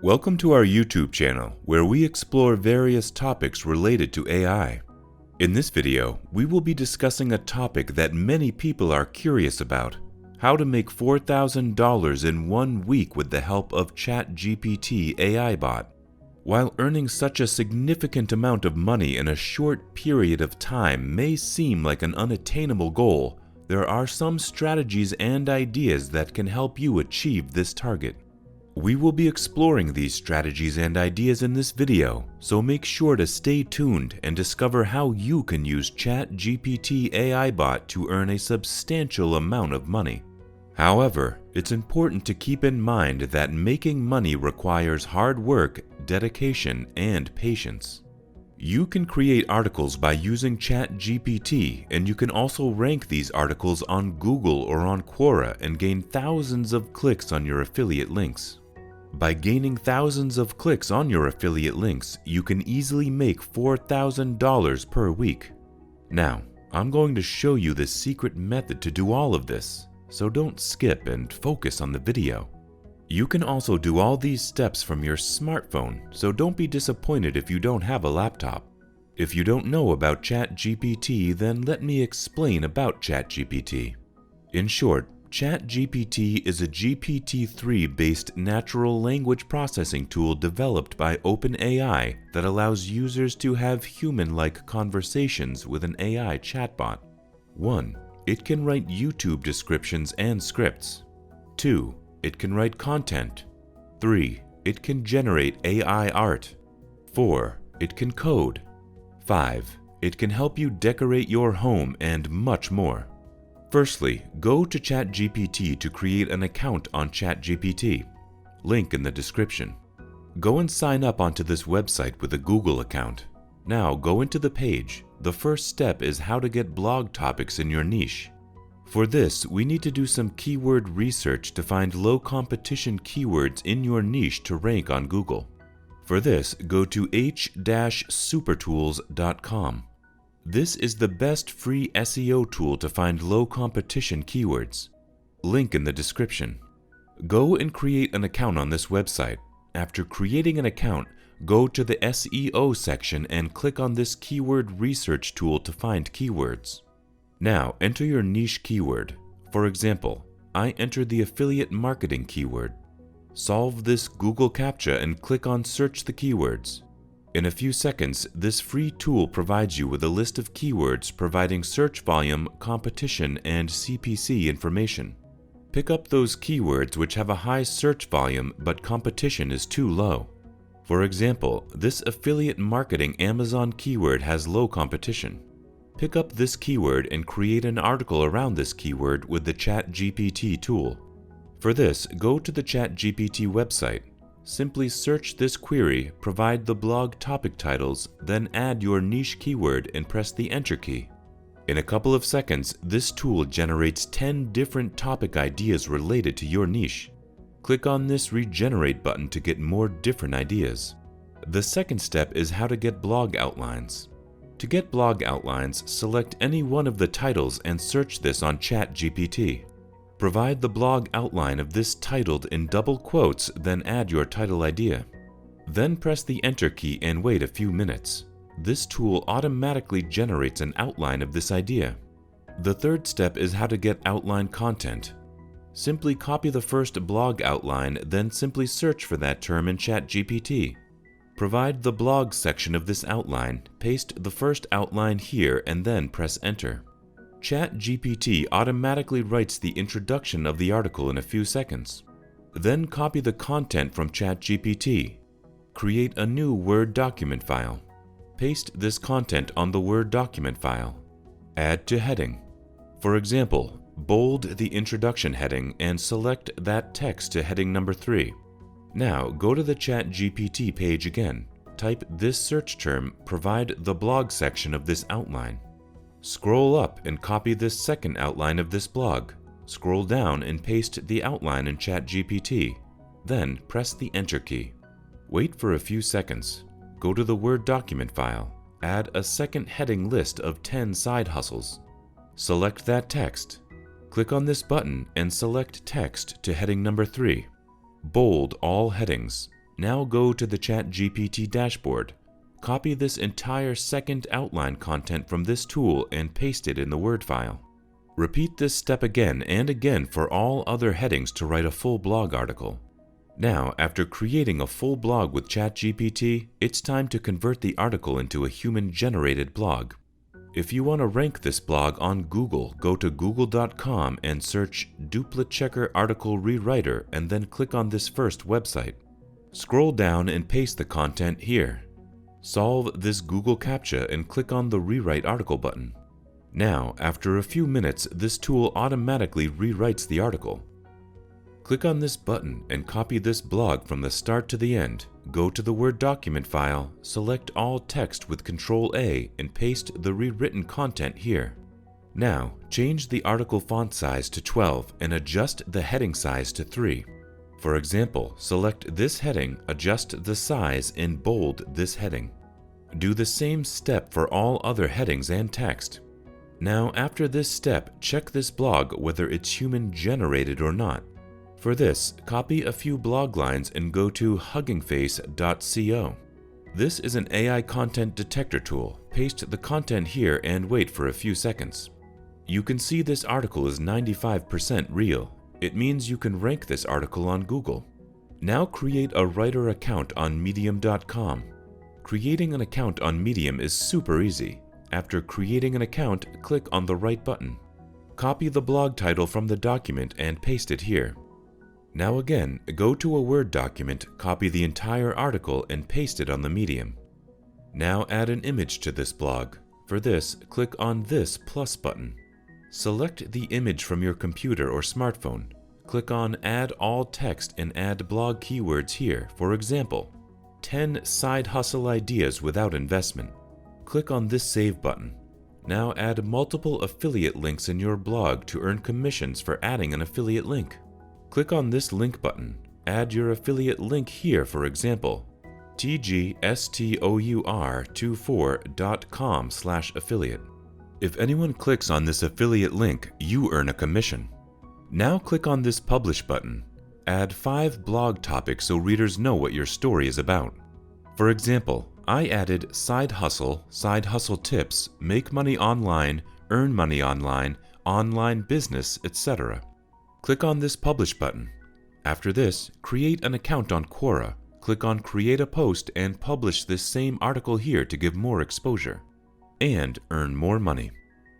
Welcome to our YouTube channel, where we explore various topics related to AI. In this video, we will be discussing a topic that many people are curious about: how to make $4,000 in 1 week with the help of ChatGPT AI Bot. While earning such a significant amount of money in a short period of time may seem like an unattainable goal, there are some strategies and ideas that can help you achieve this target. We will be exploring these strategies and ideas in this video, so make sure to stay tuned and discover how you can use ChatGPT AI Bot to earn a substantial amount of money. However, it's important to keep in mind that making money requires hard work, dedication, and patience. You can create articles by using ChatGPT, and you can also rank these articles on Google or on Quora and gain thousands of clicks on your affiliate links. By gaining thousands of clicks on your affiliate links, you can easily make $4,000 per week. Now, I'm going to show you the secret method to do all of this, so don't skip and focus on the video. You can also do all these steps from your smartphone, so don't be disappointed if you don't have a laptop. If you don't know about ChatGPT, then let me explain about ChatGPT. In short, ChatGPT is a GPT-3-based natural language processing tool developed by OpenAI that allows users to have human-like conversations with an AI chatbot. 1. It can write YouTube descriptions and scripts. 2. It can write content. 3. It can generate AI art. 4. It can code. 5. It can help you decorate your home and much more. Firstly, go to ChatGPT to create an account on ChatGPT. Link in the description. Go and sign up onto this website with a Google account. Now go into the page. The first step is how to get blog topics in your niche. For this, we need to do some keyword research to find low competition keywords in your niche to rank on Google. For this, go to h-supertools.com. This is the best free SEO tool to find low competition keywords. Link in the description. Go and create an account on this website. After creating an account, go to the SEO section and click on this keyword research tool to find keywords. Now enter your niche keyword. For example, I entered the affiliate marketing keyword. Solve this Google CAPTCHA and click on search the keywords. In a few seconds, this free tool provides you with a list of keywords providing search volume, competition, and CPC information. Pick up those keywords which have a high search volume but competition is too low. For example, this affiliate marketing Amazon keyword has low competition. Pick up this keyword and create an article around this keyword with the ChatGPT tool. For this, go to the ChatGPT website. Simply search this query, provide the blog topic titles, then add your niche keyword and press the Enter key. In a couple of seconds, this tool generates 10 different topic ideas related to your niche. Click on this Regenerate button to get more different ideas. The second step is how to get blog outlines. To get blog outlines, select any one of the titles and search this on ChatGPT. Provide the blog outline of this titled in double quotes, then add your title idea. Then press the Enter key and wait a few minutes. This tool automatically generates an outline of this idea. The third step is how to get outline content. Simply copy the first blog outline, then simply search for that term in ChatGPT. Provide the blog section of this outline, paste the first outline here, and then press Enter. ChatGPT automatically writes the introduction of the article in a few seconds. Then copy the content from ChatGPT. Create a new Word document file. Paste this content on the Word document file. Add to heading. For example, bold the introduction heading and select that text to heading number 3. Now go to the ChatGPT page again. Type this search term, provide the blog section of this outline. Scroll up and copy this second outline of this blog. Scroll down and paste the outline in ChatGPT. Then press the Enter key. Wait for a few seconds. Go to the Word document file. Add a second heading list of 10 side hustles. Select that text. Click on this button and select text to heading number 3. Bold all headings. Now go to the ChatGPT dashboard. Copy this entire second outline content from this tool and paste it in the Word file. Repeat this step again and again for all other headings to write a full blog article. Now, after creating a full blog with ChatGPT, it's time to convert the article into a human-generated blog. If you want to rank this blog on Google, go to google.com and search Duplicate Checker Article Rewriter and then click on this first website. Scroll down and paste the content here. Solve this Google CAPTCHA and click on the Rewrite Article button. Now, after a few minutes, this tool automatically rewrites the article. Click on this button and copy this blog from the start to the end. Go to the Word document file, select all text with Ctrl-A and paste the rewritten content here. Now, change the article font size to 12 and adjust the heading size to 3. For example, select this heading, adjust the size, and bold this heading. Do the same step for all other headings and text. Now, after this step, check this blog whether it's human-generated or not. For this, copy a few blog lines and go to huggingface.co. This is an AI content detector tool. Paste the content here and wait for a few seconds. You can see this article is 95% real. It means you can rank this article on Google. Now create a writer account on medium.com. Creating an account on Medium is super easy. After creating an account, click on the right button. Copy the blog title from the document and paste it here. Now again, go to a Word document, copy the entire article and paste it on the Medium. Now add an image to this blog. For this, click on this plus button. Select the image from your computer or smartphone. Click on Add All Text and add blog keywords here. For example, 10 side hustle ideas without investment. Click on this Save button. Now add multiple affiliate links in your blog to earn commissions for adding an affiliate link. Click on this link button. Add your affiliate link here, for example, tgstour24.com/affiliate. If anyone clicks on this affiliate link, you earn a commission. Now click on this Publish button. Add 5 blog topics so readers know what your story is about. For example, I added side hustle tips, make money online, earn money online, online business, etc. Click on this Publish button. After this, create an account on Quora. Click on Create a Post and publish this same article here to give more exposure. And earn more money.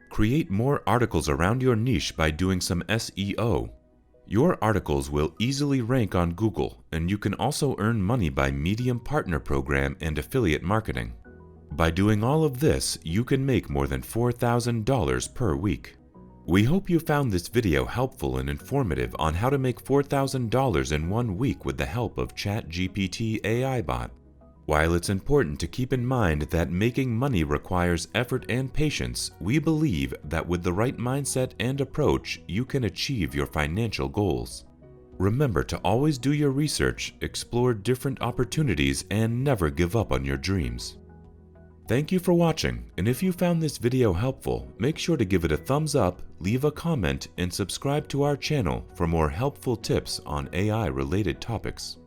Create more articles around your niche by doing some SEO. Your articles will easily rank on Google, and you can also earn money by Medium Partner Program and affiliate marketing. By doing all of this, you can make more than $4,000 per week. We hope you found this video helpful and informative on how to make $4,000 in 1 week with the help of ChatGPT AI Bot. While it's important to keep in mind that making money requires effort and patience, we believe that with the right mindset and approach, you can achieve your financial goals. Remember to always do your research, explore different opportunities, and never give up on your dreams. Thank you for watching, and if you found this video helpful, make sure to give it a thumbs up, leave a comment, and subscribe to our channel for more helpful tips on AI-related topics.